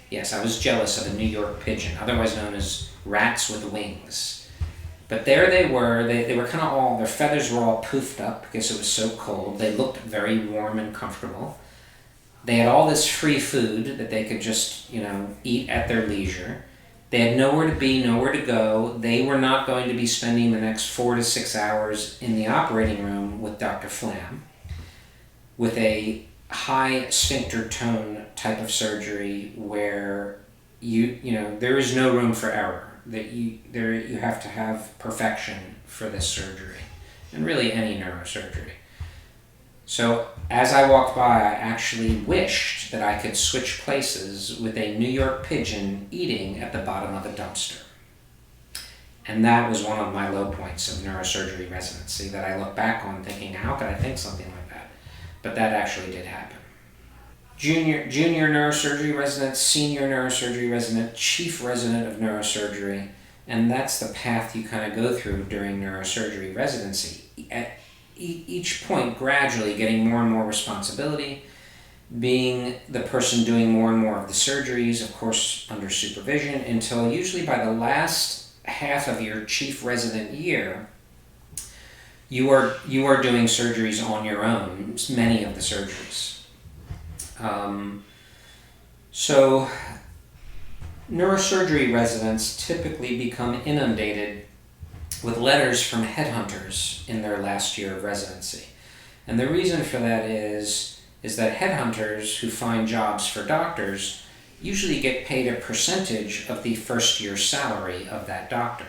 A: Yes, I was jealous of a New York pigeon, otherwise known as rats with wings. But there they were kind of all, their feathers were all poofed up because it was so cold. They looked very warm and comfortable. They had all this free food that they could just, eat at their leisure. They had nowhere to be, nowhere to go. They were not going to be spending the next 4 to 6 hours in the operating room with Dr. Flam, with a high sphincter tone type of surgery where there is no room for error. That you have to have perfection for this surgery, and really any neurosurgery. So as I walked by, I actually wished that I could switch places with a New York pigeon eating at the bottom of a dumpster. And that was one of my low points of neurosurgery residency that I look back on thinking, how could I think something like that? But that actually did happen. Junior neurosurgery resident, senior neurosurgery resident, chief resident of neurosurgery, and that's the path you kind of go through during neurosurgery residency. At each point, gradually getting more and more responsibility, being the person doing more and more of the surgeries, of course under supervision, until usually by the last half of your chief resident year, you are doing surgeries on your own, many of the surgeries. So neurosurgery residents typically become inundated with letters from headhunters in their last year of residency. And the reason for that is that headhunters who find jobs for doctors usually get paid a percentage of the first year's salary of that doctor.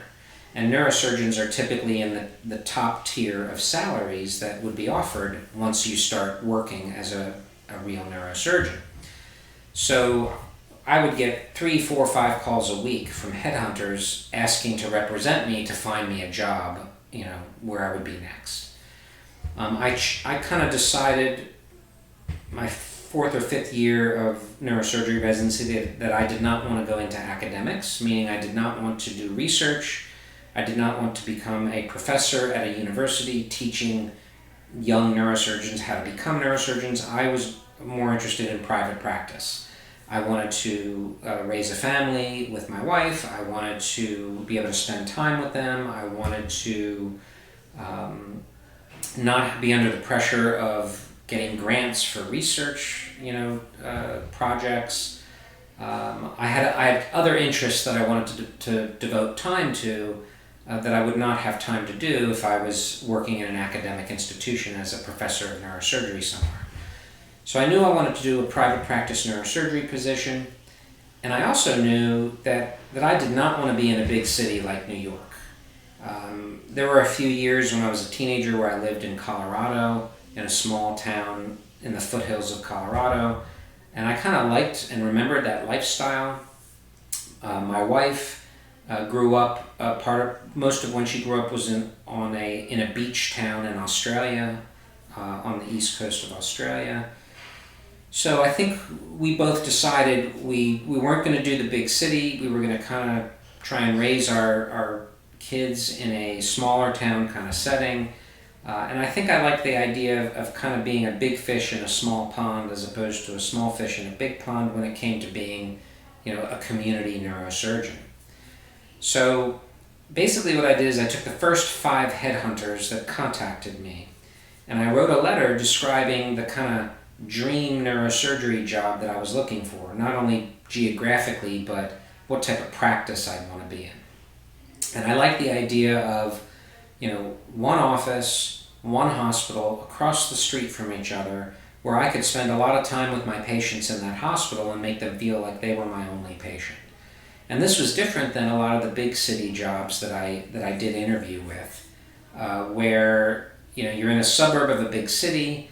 A: And neurosurgeons are typically in the top tier of salaries that would be offered once you start working as a real neurosurgeon. So I would get 3, 4, 5 calls a week from headhunters asking to represent me to find me a job, where I would be next. I kind of decided my 4th or 5th year of neurosurgery residency that I did not want to go into academics, meaning I did not want to do research. I did not want to become a professor at a university teaching young neurosurgeons how to become neurosurgeons. I was more interested in private practice. I wanted to raise a family with my wife. I wanted to be able to spend time with them. I wanted to not be under the pressure of getting grants for research, projects. I had other interests that I wanted to devote time to that I would not have time to do if I was working in an academic institution as a professor of neurosurgery somewhere. So I knew I wanted to do a private practice neurosurgery position, and I also knew that I did not want to be in a big city like New York. There were a few years when I was a teenager where I lived in Colorado, in a small town in the foothills of Colorado, and I kind of liked and remembered that lifestyle. My wife grew up, most of when she grew up was in a beach town in Australia, on the east coast of Australia. So I think we both decided we weren't going to do the big city. We were going to kind of try and raise our kids in a smaller town kind of setting. And I think I like the idea of kind of being a big fish in a small pond as opposed to a small fish in a big pond when it came to being, a community neurosurgeon. So basically what I did is I took the first 5 headhunters that contacted me, and I wrote a letter describing the kind of dream neurosurgery job that I was looking for, not only geographically, but what type of practice I'd want to be in. And I like the idea of, one office, one hospital across the street from each other, where I could spend a lot of time with my patients in that hospital and make them feel like they were my only patient. And this was different than a lot of the big city jobs that I did interview with, where you're in a suburb of a big city,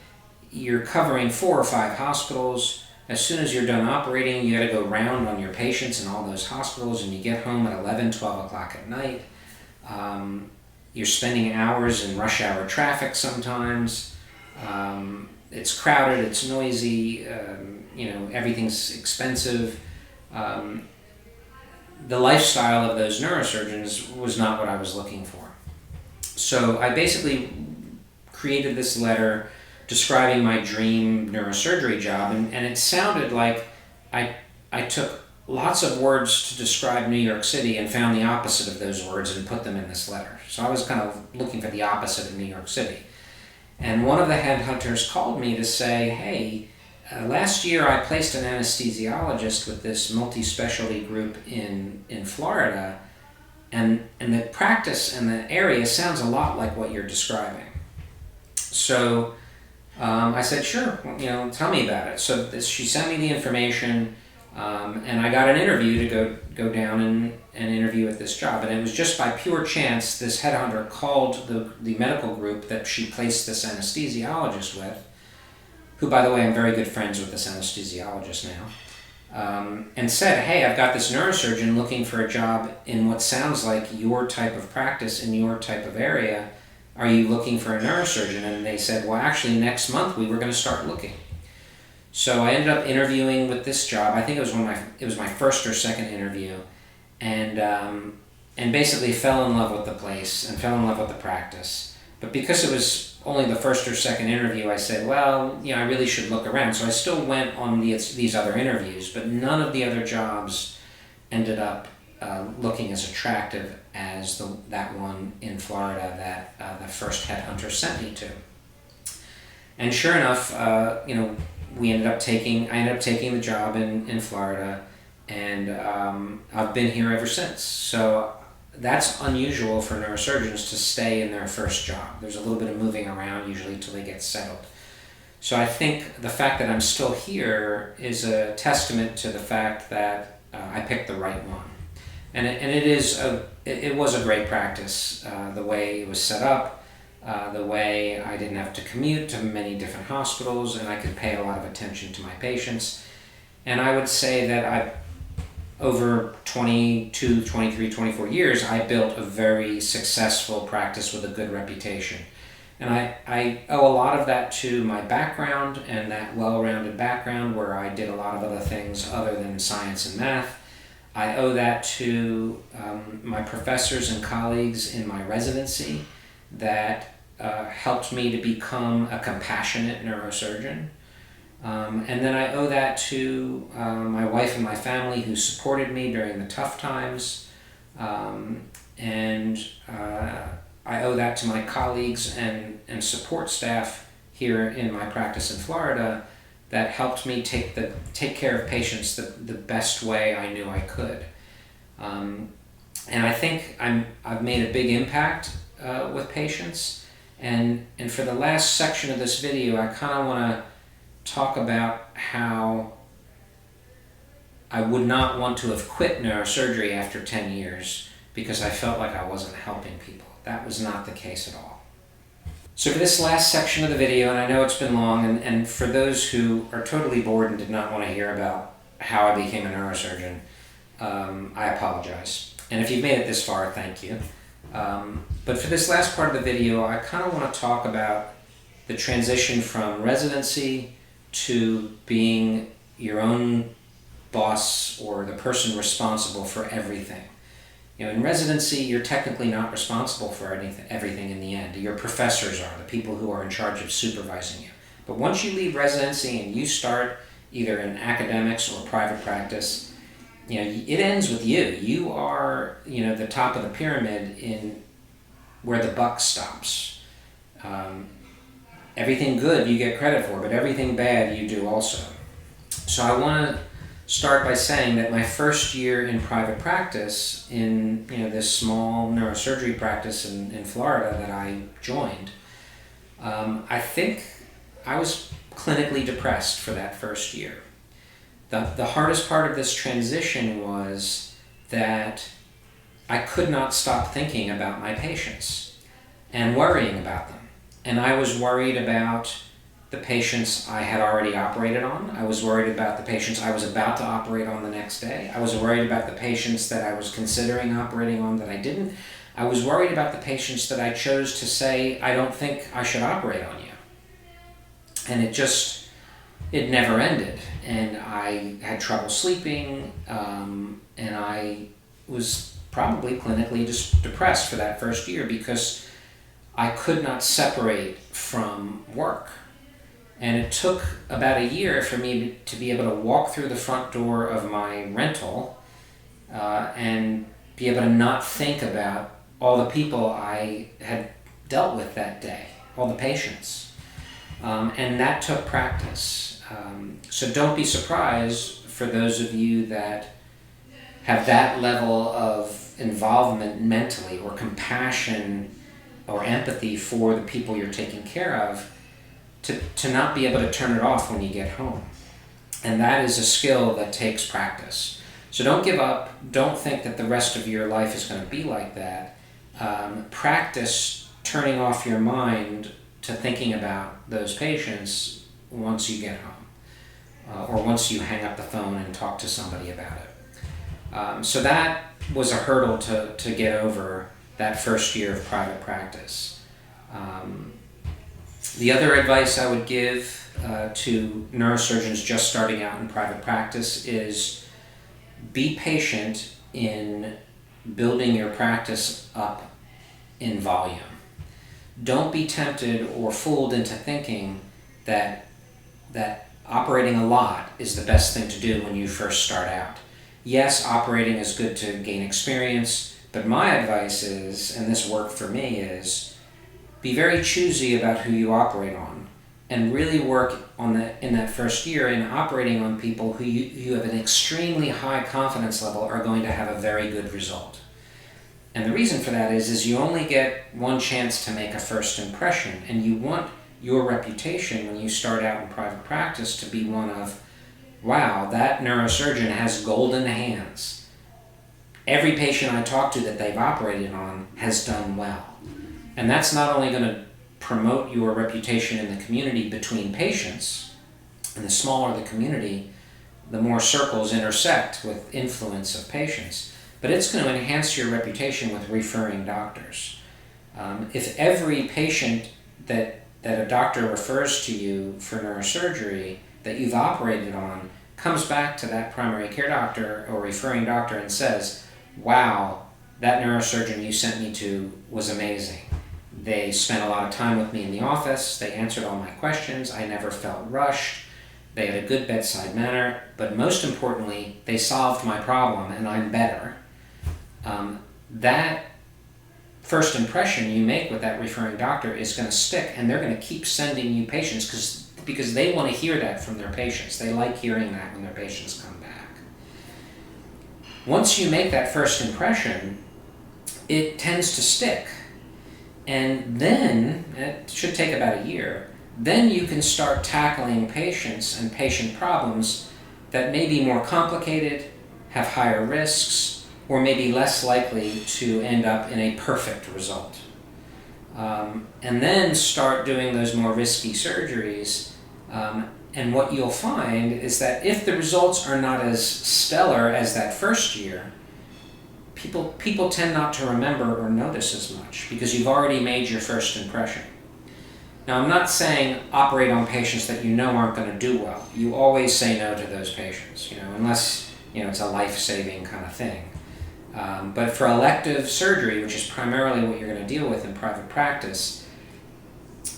A: you're covering 4 or 5 hospitals, as soon as you're done operating, you got to go round on your patients in all those hospitals, and you get home at 11, 12 o'clock at night. You're spending hours in rush hour traffic sometimes. It's crowded, it's noisy, everything's expensive. The lifestyle of those neurosurgeons was not what I was looking for. So I basically created this letter describing my dream neurosurgery job, and it sounded like I took lots of words to describe New York City and found the opposite of those words and put them in this letter. So I was kind of looking for the opposite of New York City. And one of the headhunters called me to say, hey, last year I placed an anesthesiologist with this multi-specialty group in Florida, and the practice and the area sounds a lot like what you're describing. So I said, sure, tell me about it. So she sent me the information, and I got an interview to go down and interview at this job. And it was just by pure chance this headhunter called the medical group that she placed this anesthesiologist with, who, by the way, I'm very good friends with this anesthesiologist now, and said, hey, I've got this neurosurgeon looking for a job in what sounds like your type of practice in your type of area. Are you looking for a neurosurgeon? And they said, well, actually, next month we were going to start looking. So I ended up interviewing with this job. I think it was my first or second interview, and basically fell in love with the place and fell in love with the practice. But because it was only the first or second interview, I said, well, I really should look around. So I still went on these other interviews, but none of the other jobs ended up looking as attractive as that one in Florida that the first headhunter sent me to. And sure enough, I ended up taking the job in Florida, and I've been here ever since. So that's unusual for neurosurgeons to stay in their first job. There's a little bit of moving around usually till they get settled. So I think the fact that I'm still here is a testament to the fact that I picked the right one. And it was a great practice, the way it was set up, the way I didn't have to commute to many different hospitals, and I could pay a lot of attention to my patients. And I would say that over 22, 23, 24 years, I built a very successful practice with a good reputation. And I owe a lot of that to my background and that well-rounded background where I did a lot of other things other than science and math. I owe that to my professors and colleagues in my residency that helped me to become a compassionate neurosurgeon. And then I owe that to my wife and my family who supported me during the tough times. And I owe that to my colleagues and support staff here in my practice in Florida that helped me take care of patients the best way I knew I could. And I think I've made a big impact with patients. And for the last section of this video, I kind of want to talk about how I would not want to have quit neurosurgery after 10 years because I felt like I wasn't helping people. That was not the case at all. So for this last section of the video, and I know it's been long, and for those who are totally bored and did not want to hear about how I became a neurosurgeon, I apologize. And if you've made it this far, thank you. But for this last part of the video, I kind of want to talk about the transition from residency to being your own boss or the person responsible for everything. In residency, you're technically not responsible for everything in the end. Your professors are, the people who are in charge of supervising you. But once you leave residency and you start either in academics or private practice, it ends with you. You are, the top of the pyramid in where the buck stops. Everything good you get credit for, but everything bad you do also. So I want to start by saying that my first year in private practice in this small neurosurgery practice in Florida that I joined, I think I was clinically depressed for that first year. The hardest part of this transition was that I could not stop thinking about my patients and worrying about them. And I was worried about the patients I had already operated on. I was worried about the patients I was about to operate on the next day. I was worried about the patients that I was considering operating on that I didn't. I was worried about the patients that I chose to say, I don't think I should operate on you. And it never ended. And I had trouble sleeping, and I was probably clinically just depressed for that first year because I could not separate from work. And it took about a year for me to be able to walk through the front door of my rental and be able to not think about all the people I had dealt with that day, all the patients. And that took practice. So don't be surprised for those of you that have that level of involvement mentally or compassion or empathy for the people you're taking care of, to not be able to turn it off when you get home. And that is a skill that takes practice. So don't give up. Don't think that the rest of your life is going to be like that. Practice turning off your mind to thinking about those patients once you get home, or once you hang up the phone and talk to somebody about it. So that was a hurdle to get over that first year of private practice. The other advice I would give to neurosurgeons just starting out in private practice is be patient in building your practice up in volume. Don't be tempted or fooled into thinking that operating a lot is the best thing to do when you first start out. Yes, operating is good to gain experience, but my advice is, and this worked for me, is be very choosy about who you operate on, and really work in that first year in operating on people who you have an extremely high confidence level are going to have a very good result. And the reason for that is you only get one chance to make a first impression, and you want your reputation when you start out in private practice to be one of, wow, that neurosurgeon has golden hands. Every patient I talk to that they've operated on has done well. And that's not only going to promote your reputation in the community between patients, and the smaller the community, the more circles intersect with influence of patients, but it's going to enhance your reputation with referring doctors. If every patient that a doctor refers to you for neurosurgery that you've operated on comes back to that primary care doctor or referring doctor and says, wow, that neurosurgeon you sent me to was amazing. They spent a lot of time with me in the office. They answered all my questions. I never felt rushed. They had a good bedside manner. But most importantly, they solved my problem and I'm better. That first impression you make with that referring doctor is going to stick, and they're going to keep sending you patients because they want to hear that from their patients. They like hearing that when their patients come back. Once you make that first impression, it tends to stick. And then, it should take about a year, then you can start tackling patients and patient problems that may be more complicated, have higher risks, or may be less likely to end up in a perfect result. And then start doing those more risky surgeries. And what you'll find is that if the results are not as stellar as that first year, people tend not to remember or notice as much because you've already made your first impression. Now, I'm not saying operate on patients that you know aren't going to do well. You always say no to those patients, unless it's a life-saving kind of thing. But for elective surgery, which is primarily what you're going to deal with in private practice,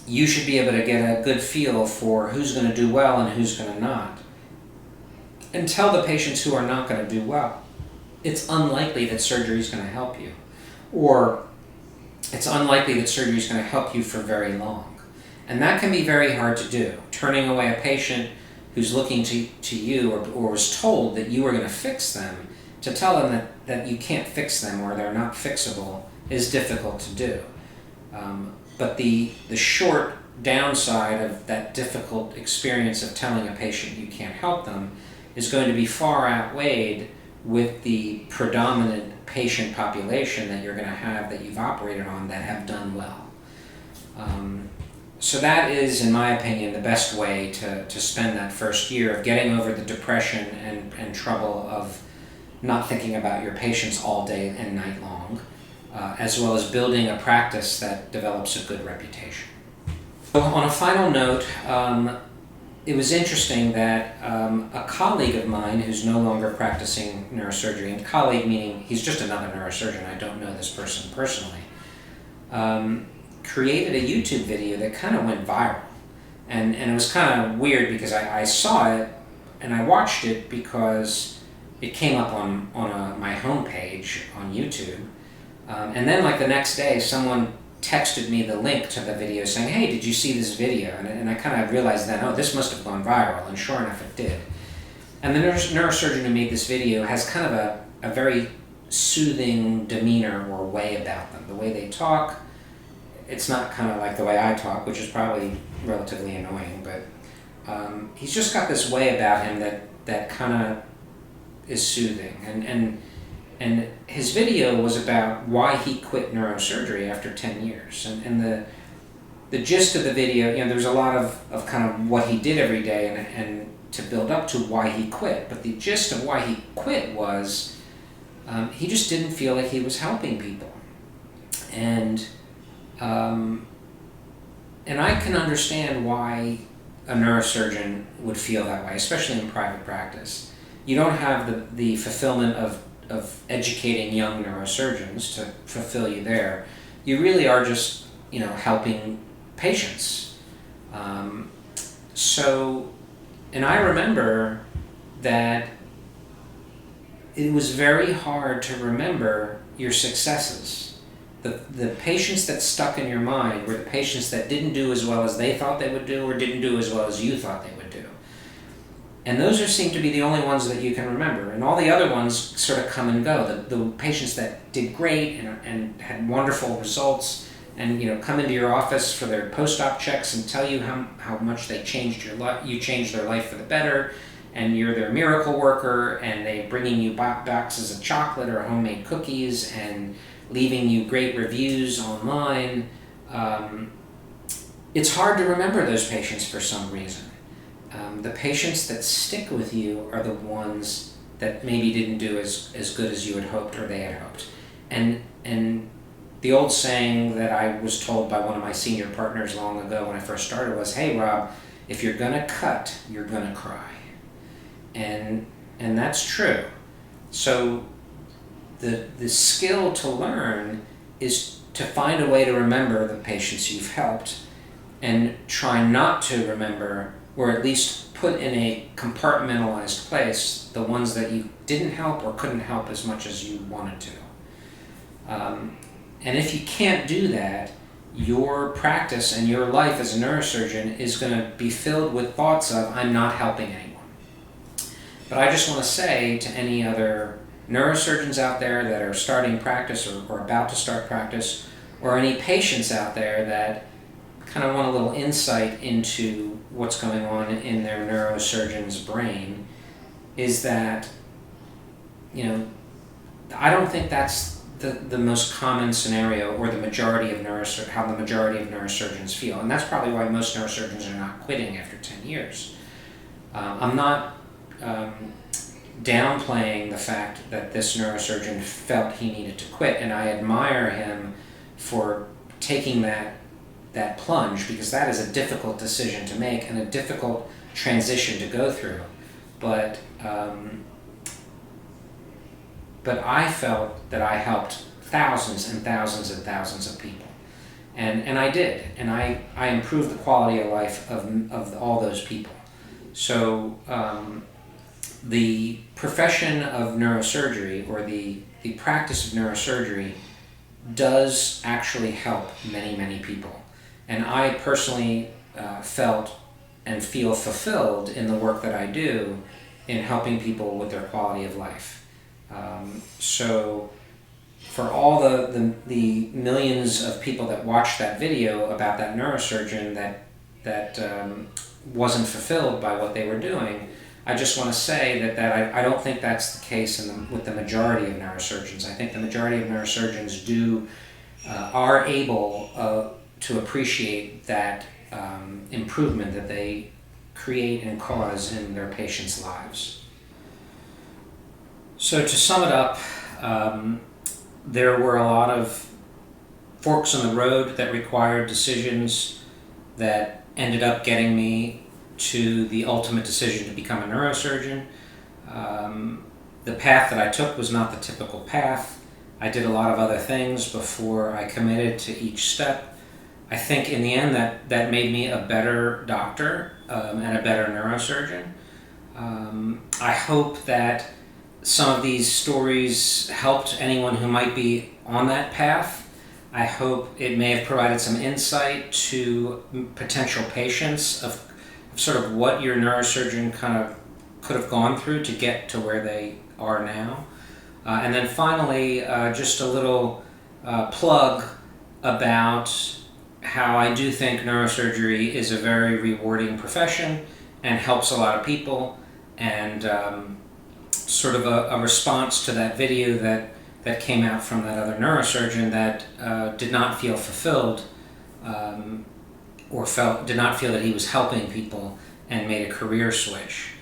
A: you should be able to get a good feel for who's going to do well and who's going to not. And tell the patients who are not going to do well, it's unlikely that surgery is going to help you. Or it's unlikely that surgery is going to help you for very long. And that can be very hard to do. Turning away a patient who's looking to you or was told that you were going to fix them, to tell them that you can't fix them or they're not fixable is difficult to do. But the short downside of that difficult experience of telling a patient you can't help them is going to be far outweighed with the predominant patient population that you're going to have that you've operated on that have done well. So that is, in my opinion, the best way to spend that first year of getting over the depression and trouble of not thinking about your patients all day and night long, as well as building a practice that develops a good reputation. So on a final note, it was interesting that a colleague of mine who's no longer practicing neurosurgery, and colleague meaning he's just another neurosurgeon, I don't know this person personally, created a YouTube video that kind of went viral. And it was kind of weird because I saw it and I watched it because it came up on my homepage on YouTube. And then like the next day someone texted me the link to the video saying, hey, did you see this video? And I kind of realized then, oh, this must have gone viral, and sure enough it did. And the neurosurgeon who made this video has kind of a very soothing demeanor or way about them. The way they talk, it's not kind of like the way I talk, which is probably relatively annoying, but he's just got this way about him that kind of is soothing. And his video was about why he quit neurosurgery after 10 years. And the gist of the video, there's a lot of kind of what he did every day and to build up to why he quit. But the gist of why he quit was he just didn't feel like he was helping people. And I can understand why a neurosurgeon would feel that way, especially in private practice. You don't have the fulfillment of educating young neurosurgeons to fulfill you there. You really are just, helping patients. And I remember that it was very hard to remember your successes. The patients that stuck in your mind were the patients that didn't do as well as they thought they would do or didn't do as well as you thought they would do. And those seem to be the only ones that you can remember. And all the other ones sort of come and go. The patients that did great and had wonderful results and come into your office for their post-op checks and tell you how much they changed your life, you changed their life for the better, and you're their miracle worker, and they bringing you boxes of chocolate or homemade cookies and leaving you great reviews online. It's hard to remember those patients for some reason. The patients that stick with you are the ones that maybe didn't do as good as you had hoped or they had hoped. And the old saying that I was told by one of my senior partners long ago when I first started was, hey Rob, if you're gonna cut, you're gonna cry. And that's true. So the skill to learn is to find a way to remember the patients you've helped and try not to remember, or at least put in a compartmentalized place, the ones that you didn't help or couldn't help as much as you wanted to. And if you can't do that, your practice and your life as a neurosurgeon is going to be filled with thoughts of, I'm not helping anyone. But I just want to say to any other neurosurgeons out there that are starting practice or about to start practice, or any patients out there that kind of want a little insight into what's going on in their neurosurgeon's brain, is that, I don't think that's the most common scenario or how the majority of neurosurgeons feel. And that's probably why most neurosurgeons are not quitting after 10 years. I'm not downplaying the fact that this neurosurgeon felt he needed to quit, and I admire him for taking that plunge, because that is a difficult decision to make and a difficult transition to go through. But I felt that I helped thousands and thousands and thousands of people. And I did. And I improved the quality of life of all those people. So the profession of neurosurgery, or the practice of neurosurgery, does actually help many, many people. And I personally felt and feel fulfilled in the work that I do in helping people with their quality of life. So for all the millions of people that watched that video about that neurosurgeon that wasn't fulfilled by what they were doing, I just want to say that I don't think that's the case with the majority of neurosurgeons. I think the majority of neurosurgeons are able to appreciate that improvement that they create and cause in their patients' lives. So to sum it up, there were a lot of forks in the road that required decisions that ended up getting me to the ultimate decision to become a neurosurgeon. The path that I took was not the typical path. I did a lot of other things before I committed to each step. I think in the end that made me a better doctor and a better neurosurgeon. I hope that some of these stories helped anyone who might be on that path. I hope it may have provided some insight to potential patients of sort of what your neurosurgeon kind of could have gone through to get to where they are now. And then finally, just a little plug about how I do think neurosurgery is a very rewarding profession and helps a lot of people, and sort of a response to that video that came out from that other neurosurgeon that did not feel fulfilled or did not feel that he was helping people and made a career switch.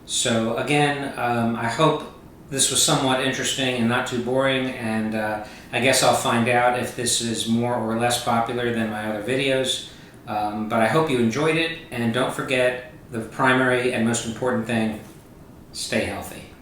A: So again, I hope this was somewhat interesting and not too boring, and I guess I'll find out if this is more or less popular than my other videos. But I hope you enjoyed it, and don't forget the primary and most important thing: stay healthy.